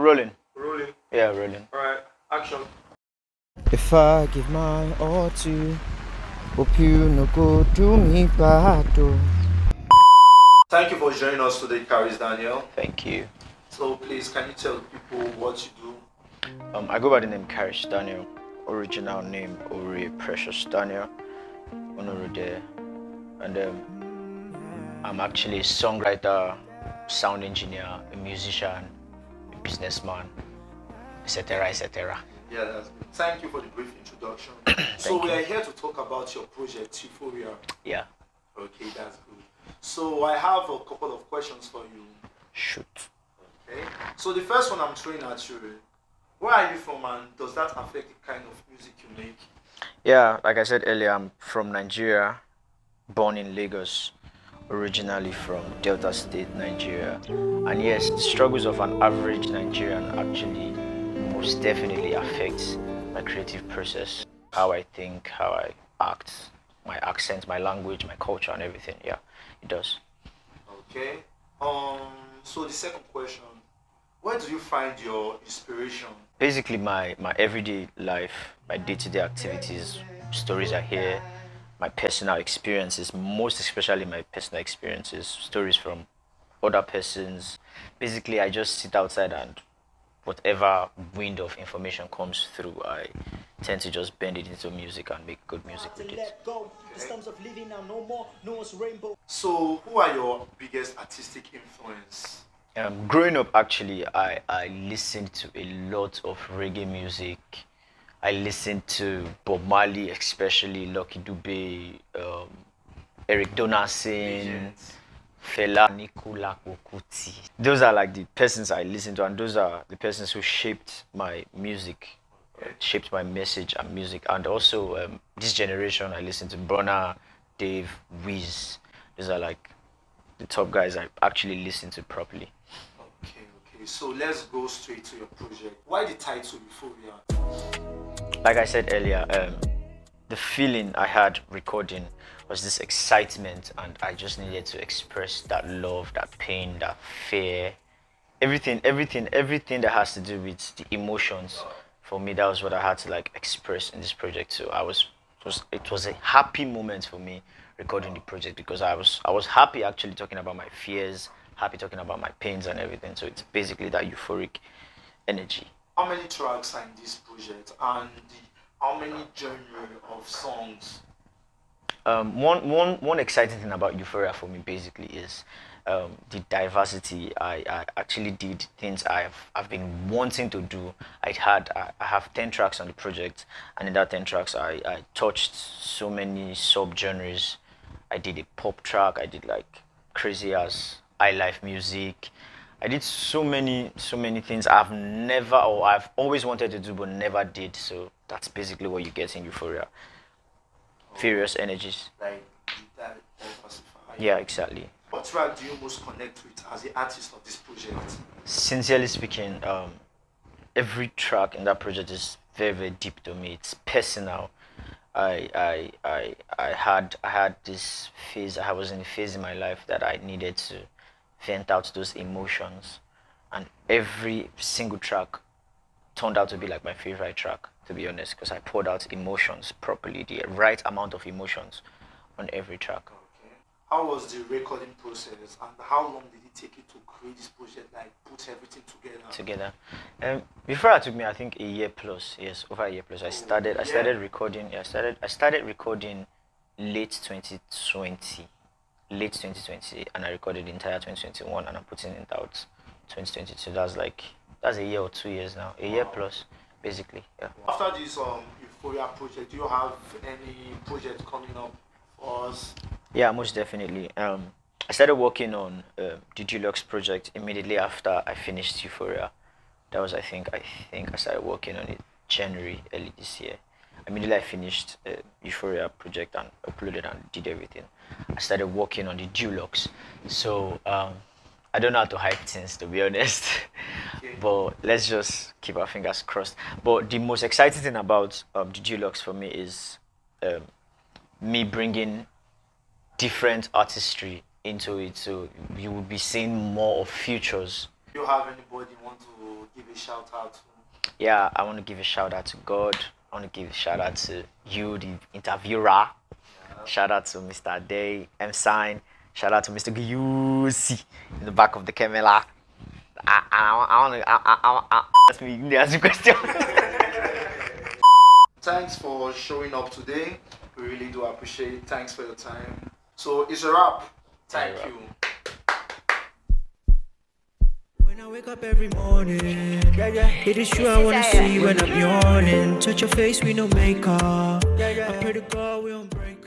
rolling. Rolling. Yeah, rolling. Alright, action. If I give my all to you, hope you no go do me bad though. Thank you for joining us today, Charis Daniel. Thank you. So please, can you tell people what you do? I go by the name Charis Daniel. Original name Ori Precious Daniel. Onorode. And I'm actually a songwriter, sound engineer, a musician, a businessman, etc., etc. Yeah, that's good. Thank you for the brief introduction. So we are here to talk about your project, Euphoria. Yeah. Okay, that's good. So I have a couple of questions for you. Shoot. Okay. So the first one I'm throwing at you, where are you from and does that affect the kind of music you make? Yeah, like I said earlier, I'm from Nigeria, born in Lagos, originally from Delta State, Nigeria. And yes, the struggles of an average Nigerian actually most definitely affects my creative process, how I think, how I act, my accent, my language, my culture, and everything. Yeah, it does. Okay. So the second question, where do you find your inspiration? Basically, my everyday life, my day-to-day activities, stories I hear, my personal experiences, most especially my personal experiences, stories from other persons. Basically, I just sit outside and whatever wind of information comes through, I tend to just bend it into music and make good music with it. So who are your biggest artistic influence? Growing up, actually, I listened to a lot of reggae music. I listened to Bob Marley, especially Lucky Dube, Eric Donaldson, Legends. Fela, Nicola Okuti. Those are like the persons I listen to, and those are the persons who shaped my music, shaped my message and music. And also, this generation, I listen to Burna, Dave, Wiz. Those are like the top guys I actually listen to properly. Okay. So let's go straight to your project. Why the title Euphoria? Like I said earlier, the feeling I had recording was this excitement, and I just needed to express that love, that pain, that fear, everything that has to do with the emotions. For me, that was what I had to like express in this project. So it was a happy moment for me recording the project, because I was happy actually talking about my fears, happy talking about my pains and everything. So it's basically that euphoric energy. How many tracks are in this project and how many genre of songs? One exciting thing about Euphoria for me basically is the diversity. I actually did things I've been wanting to do. I have 10 tracks on the project, and in that 10 tracks I touched so many subgenres. I did a pop track. I did like crazy as high life music. I did so many things I've always wanted to do but never did. So that's basically what you get in Euphoria. Furious energies. Like that diversify. Yeah, exactly. What track do you most connect with as the artist of this project? Sincerely speaking, every track in that project is very deep to me. It's personal. I had this phase. I was in a phase in my life that I needed to vent out those emotions, and every single track turned out to be like my favorite track, to be honest, because I poured out emotions properly, the right amount of emotions on every track. Okay. How was the recording process and how long did it take you to create this project, like put everything together? Before it took me, I think a year plus. Yes, over a year plus. I started recording. Yeah, I started recording late 2020, and I recorded the entire 2021, and I'm putting it out 2022. That's a year or 2 years now. A year plus, basically. Yeah. After this Euphoria project, do you have any project coming up for us? Yeah, most definitely. I started working on the Deluxe project immediately after I finished Euphoria. That was, I started working on it January early this year. Immediately I finished Euphoria project and uploaded and did everything. I started working on the Deluxe. So I don't know how to hype things, to be honest. Okay. But let's just keep our fingers crossed. But the most exciting thing about the Deluxe for me is me bringing different artistry into it. So you will be seeing more of futures. Do you have anybody you want to give a shout out to? Yeah, I want to give a shout out to God. I want to give a shout out to you, the interviewer. Shout out to Mr. Day, M Sign. Shout out to Mr. Guyusi in the back of the camera. I want to. That's me. Ask the question. Thanks for showing up today. We really do appreciate it. Thanks for your time. So it's a wrap. Thank Yeah, you. When I wake up every morning, it is true I wanna see when I'm yawning. Touch your face with no makeup. I pray to God we don't break.